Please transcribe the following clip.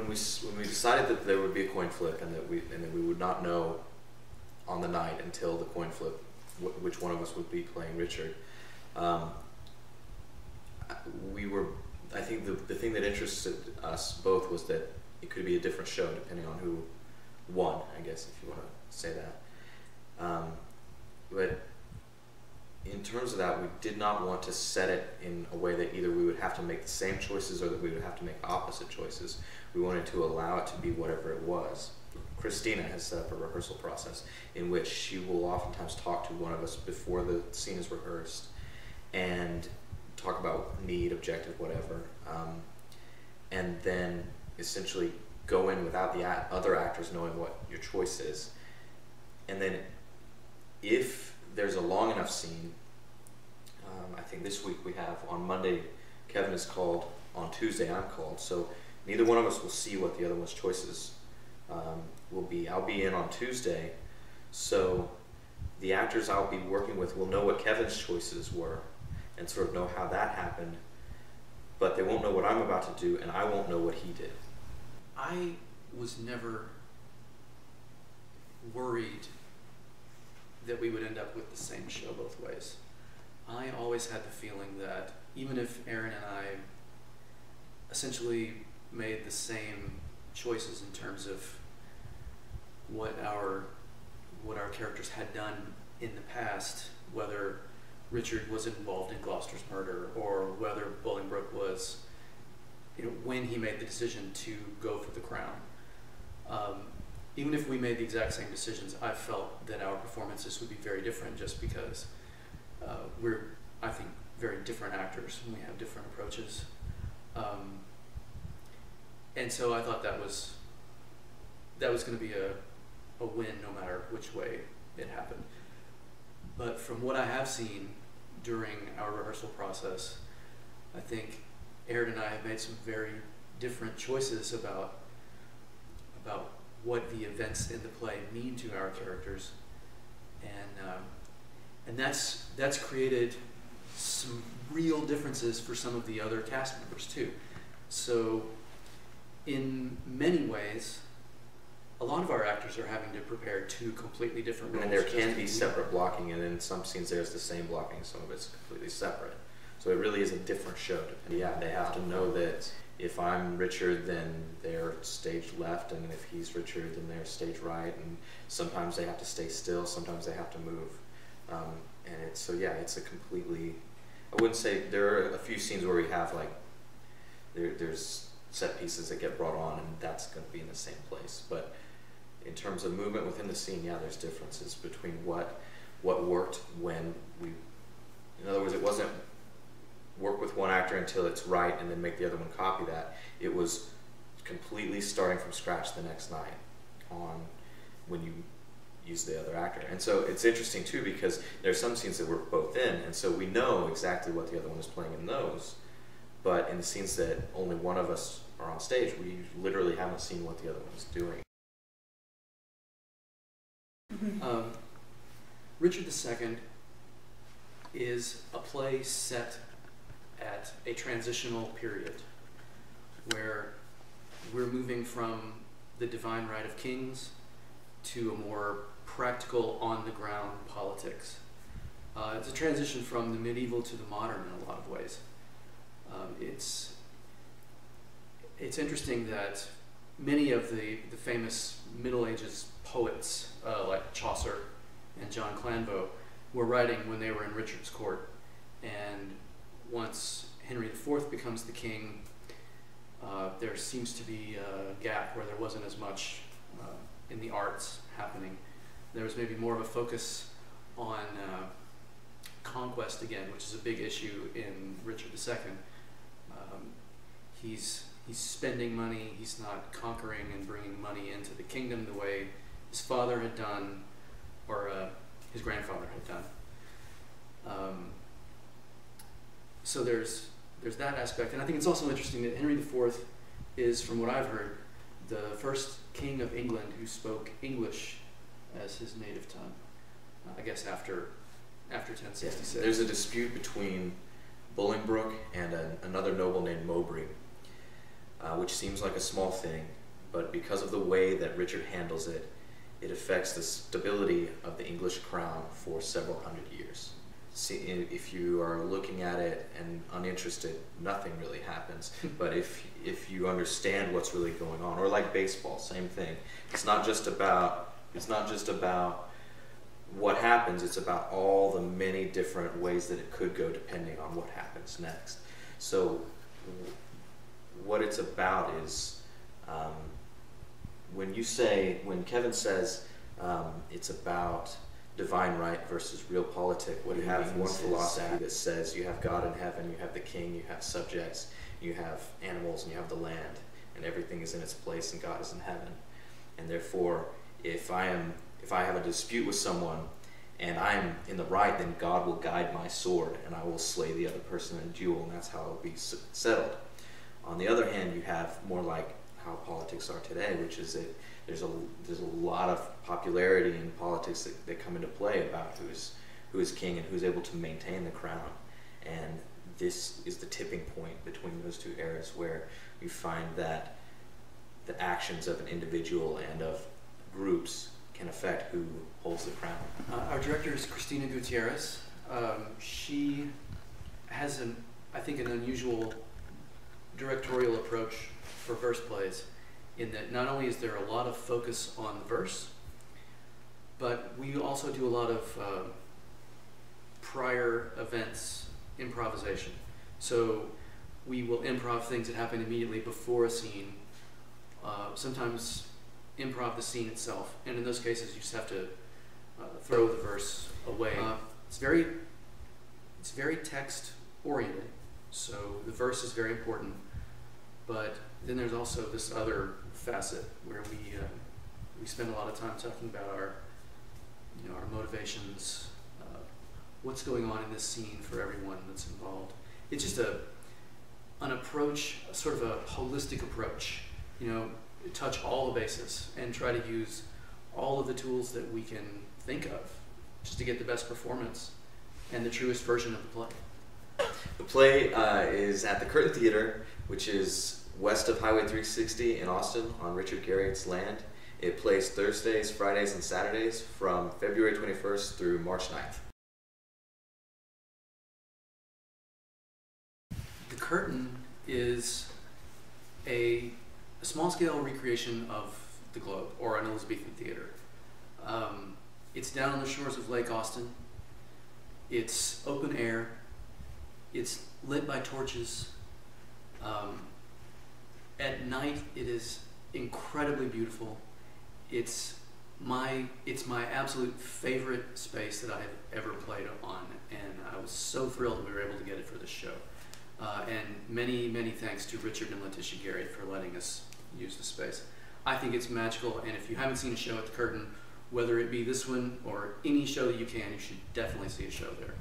we decided that there would be a coin flip and that we would not know on the night until the coin flip which one of us would be playing Richard. I think the thing that interested us both was that it could be a different show depending on who won, I guess, if you want to say that. But in terms of that, we did not want to set it in a way that either we would have to make the same choices or that we would have to make opposite choices. We wanted to allow it to be whatever it was. Christina has set up a rehearsal process in which she will oftentimes talk to one of us before the scene is rehearsed and talk about need, objective, whatever, and then essentially go in without the other actors knowing what your choice is. And then if there's a long enough scene, I think this week we have, on Monday, Kevin is called, on Tuesday I'm called, so neither one of us will see what the other one's choices will be. I'll be in on Tuesday, so the actors I'll be working with will know what Kevin's choices were and sort of know how that happened, but they won't know what I'm about to do, and I won't know what he did. I was never worried that we would end up with the same show both ways. I always had the feeling that even if Aaron and I essentially made the same choices in terms of what our characters had done in the past, whether Richard was involved in Gloucester's murder or whether Bolingbroke was, when he made the decision to go for the crown. Even if we made the exact same decisions, I felt that our performances would be very different just because we're, I think, very different actors and we have different approaches. And so I thought that was going to be a win no matter which way it happened. But from what I have seen during our rehearsal process, I think Aaron and I have made some very different choices about what the events in the play mean to our characters, and that's created some real differences for some of the other cast members too. So in many ways, a lot of our actors are having to prepare two completely different roles. And there can be separate blocking, and in some scenes there's the same blocking, some of it's completely separate. So it really is a different show. Yeah, they have to know that if I'm Richard, then they're stage left, and if he's Richard, then they're stage right, and sometimes they have to stay still, sometimes they have to move. And it's a completely, I wouldn't say, there are a few scenes where we have there's set pieces that get brought on, and that's going to be in the same place. But in terms of movement within the scene, yeah, there's differences between what worked when we, in other words, it wasn't work with one actor until it's right and then make the other one copy that. It was completely starting from scratch the next night on when you use the other actor. And so it's interesting too, because there's some scenes that we're both in, and so we know exactly what the other one is playing in those, but in the scenes that only one of us are on stage, we literally haven't seen what the other one is doing. Richard II is a play set at a transitional period where we're moving from the divine right of kings to a more practical, on-the-ground politics. It's a transition from the medieval to the modern in a lot of ways. It's interesting that many of the famous Middle Ages poets like Chaucer and John Clanvow were writing when they were in Richard's court, and once Henry IV becomes the king, there seems to be a gap where there wasn't as much in the arts happening. There was maybe more of a focus on conquest again, which is a big issue in Richard II. He's spending money, he's not conquering and bringing money into the kingdom the way his father had done, or his grandfather had done. So there's that aspect, and I think it's also interesting that Henry IV is, from what I've heard, the first king of England who spoke English as his native tongue. I guess after 1066. Yeah, there's a dispute between Bolingbroke and another noble named Mowbray, which seems like a small thing, but because of the way that Richard handles it, it affects the stability of the English crown for several hundred years. See, if you are looking at it and uninterested, nothing really happens. But if you understand what's really going on, or like baseball, same thing. It's not just about what happens. It's about all the many different ways that it could go depending on what happens next. So what it's about is when Kevin says it's about divine right versus real politic, what you have one philosophy that says you have God in heaven, you have the king, you have subjects, you have animals, and you have the land, and everything is in its place, and God is in heaven. And therefore, if I have a dispute with someone and I'm in the right, then God will guide my sword, and I will slay the other person in a duel, and that's how it will be settled. On the other hand, you have more like how politics are today, which is that there's a lot of popularity in politics that come into play about who is king and who's able to maintain the crown. And this is the tipping point between those two eras, where you find that the actions of an individual and of groups can affect who holds the crown. Our director is Christina Gutierrez. She has, I think, an unusual directorial approach for verse plays, in that not only is there a lot of focus on the verse, but we also do a lot of prior events improvisation. So we will improv things that happen immediately before a scene, sometimes improv the scene itself, and in those cases you just have to throw the verse away. It's very text oriented, so the verse is very important, but then there's also this other facet where we spend a lot of time talking about our motivations, what's going on in this scene for everyone that's involved. It's just an approach, sort of a holistic approach, touch all the bases and try to use all of the tools that we can think of just to get the best performance and the truest version of the play. The play is at the Curtain Theater, which is west of Highway 360 in Austin on Richard Garriott's land. It plays Thursdays, Fridays, and Saturdays from February 21st through March 9th. The Curtain is a small-scale recreation of the Globe, or an Elizabethan theater. It's down on the shores of Lake Austin. It's open air. It's lit by torches. At night, it is incredibly beautiful. It's my absolute favorite space that I have ever played on, and I was so thrilled we were able to get it for this show. And many, many thanks to Richard and Letitia Garriott for letting us use the space. I think it's magical, and if you haven't seen a show at the Curtain, whether it be this one or any show that you can, you should definitely see a show there.